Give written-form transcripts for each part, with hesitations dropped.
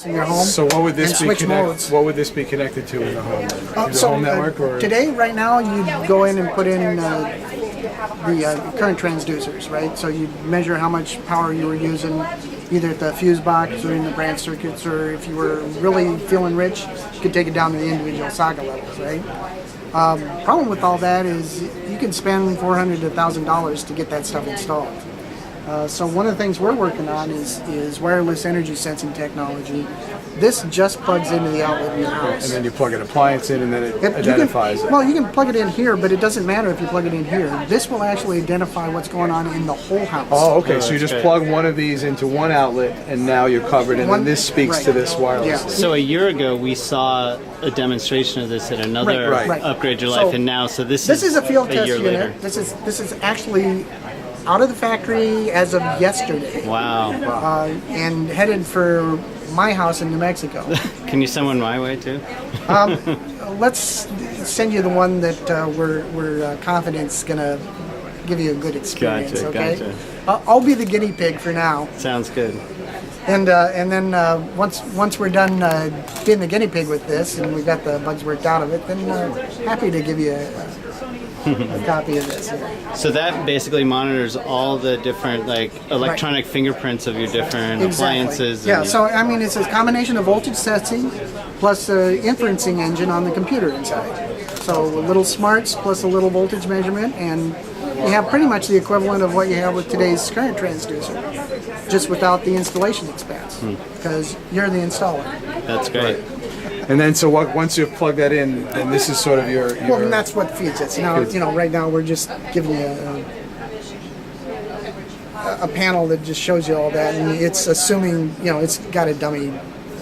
In your home. So what would this be modes. What would this be connected to in the home? The home network, or today, right now, you go in and put in the current transducers, right? So you measure how much power you were using, either at the fuse box or in the branch circuits, or if you were really feeling rich, you could take it down to the individual socket levels, right? Problem with all that is you can spend $400 to $1,000 to get that stuff installed. So one of the things we're working on is wireless energy sensing technology. This just plugs into the outlet in your house. and then you plug an appliance in, and then it identifies it. Well, you can plug it in here, but it doesn't matter if you plug it in here. This will actually identify what's going on in the whole house. Oh, okay. So you just plug one of these into one outlet, and now you're covered, and then this speaks to this wireless. Yeah. So a year ago, we saw a demonstration of this at another Right. Upgrade Your Life, and now, so this is a field test year unit. later. This is actually out of the factory as of yesterday. Wow. And headed for my house in New Mexico. Can you send one my way too? Let's send you the one that we're confident is going to give you a good experience. Gotcha, Okay. gotcha. I'll be the guinea pig for now. Sounds good. And then once we're done being the guinea pig with this, and we've got the bugs worked out of it, then happy to give you a copy of this. So that basically monitors all the different electronic fingerprints of your different appliances. Yeah. So I mean, it's a combination of voltage sensing plus an inferencing engine on the computer inside. So little smarts plus a little voltage measurement, and you have pretty much the equivalent of what you have with today's current transducer, just without the installation expense, because you're the installer. That's great. And then, so once you plug that in, then this is sort of your Well, and that's what feeds it. So now, right now we're just giving you a panel that just shows you all that, and it's assuming, it's got a dummy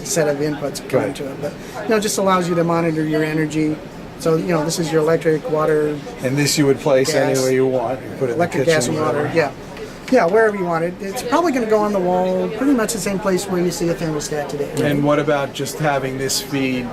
set of inputs coming to it, but just allows you to monitor your energy. So this is your electric, water, and this you would place gas, anywhere you want. You put it electric, in the gas, kitchen, and water. whatever. Yeah, wherever you want it. It's probably going to go on the wall, pretty much the same place where you see a thermostat today. Right? And what about just having this feed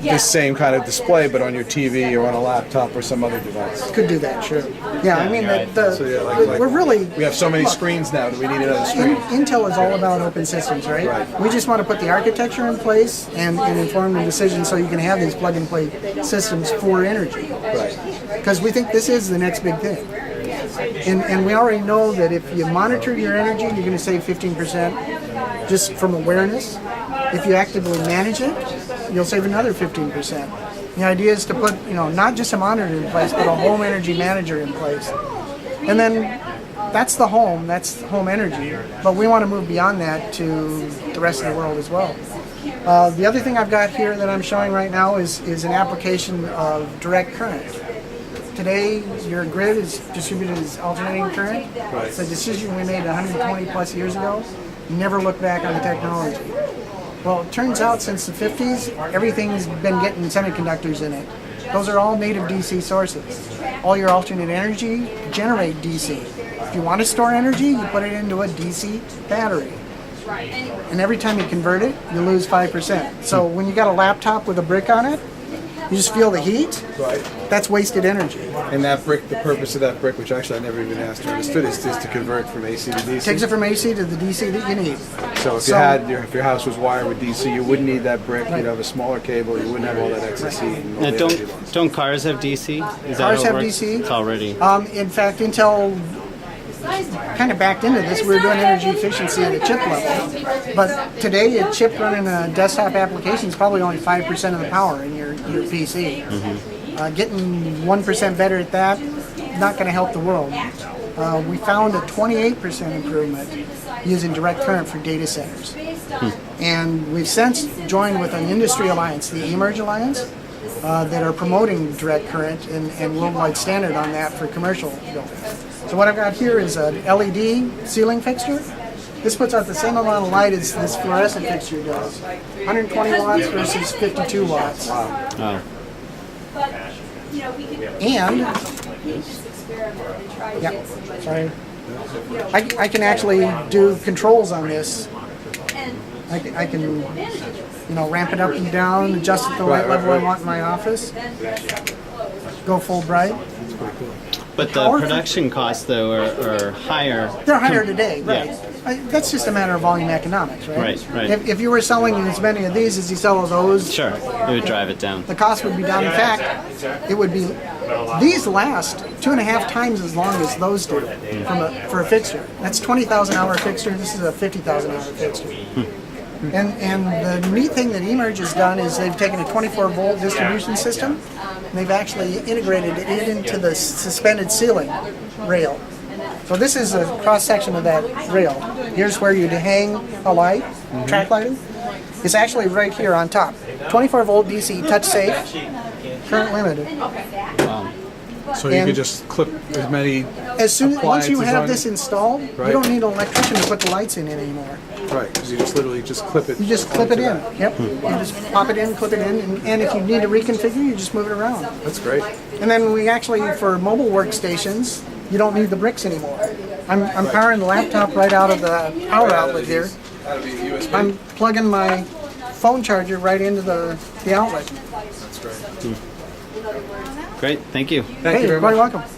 this same kind of display, but on your TV or on a laptop or some other device? Could do that, sure. Yeah, I mean, we're really... We have so many screens now. Do we need another screen? Intel is all about open systems, right? We just want to put the architecture in place and inform the decision so you can have these plug-and-play systems for energy. Right. Because we think this is the next big thing. And we already know that if you monitor your energy, you're going to save 15% just from awareness. If you actively manage it, you'll save another 15%. The idea is to put, not just a monitor in place, but a home energy manager in place. And then that's home energy. But we want to move beyond that to the rest of the world as well. The other thing I've got here that I'm showing right now is an application of direct current. Today, your grid is distributed as alternating current. Right. It's a decision we made 120 plus years ago. Never looked back on the technology. Well, it turns out since the 50s, everything's been getting semiconductors in it. Those are all native DC sources. All your alternate energy generate DC. If you want to store energy, you put it into a DC battery. And every time you convert it, you lose 5%. So when you got a laptop with a brick on it, you just feel the heat. Right. That's wasted energy. And that brick, the purpose of that brick, which actually I never even asked or understood, is to convert from AC to DC. Takes it from AC to the DC that you need. So if your house was wired with DC, you wouldn't need that brick. You'd have a smaller cable. You wouldn't have all that excess heat. And all Now, the energy loss. don't cars have DC? Is that Cars how it have works? DC. It's already. In fact, Intel kind of backed into this. We were doing energy efficiency at a chip level. But today, a chip running a desktop application is probably only 5% of the power in your PC. Getting 1% better at that, not going to help the world. We found a 28% improvement using direct current for data centers. And we've since joined with an industry alliance, the eMERGE Alliance, that are promoting direct current and worldwide standard on that for commercial buildings. So what I've got here is an LED ceiling fixture. This puts out the same amount of light as this fluorescent fixture does. 120 watts versus 52 watts. Oh. And, sorry. I can actually do controls on this. I can ramp it up and down, adjust it to the light level I want in my office. Go full bright. But the production costs, though, are higher. They're higher today, right? Yeah. That's just a matter of volume economics, right? Right. If you were selling as many of these as you sell of those, Sure, it would drive it down. the cost would be down. In fact, it would be. These last 2.5 times as long as those do for a fixture. That's 20,000 hour fixture. This is a 50,000 hour fixture. And the neat thing that eMerge has done is they've taken a 24 volt distribution system and they've actually integrated it into the suspended ceiling rail. So this is a cross section of that rail. Here's where you'd hang a light, track lighting. It's actually right here on top. 24 volt DC, touch safe, current limited. So you could just clip as many Once you appliances have on this it? installed, you Right. don't need an electrician to put the lights in it anymore. Right, because you just literally just clip it. You just clip it in. Yep. You just pop it in, clip it in, and if you need to reconfigure, you just move it around. That's great. And then we actually, for mobile workstations, you don't need the bricks anymore. I'm powering the laptop right out of the power outlet here. That'll be USB. I'm plugging my phone charger right into the outlet. That's great. Great, thank you. Thank you very You're much. quite welcome.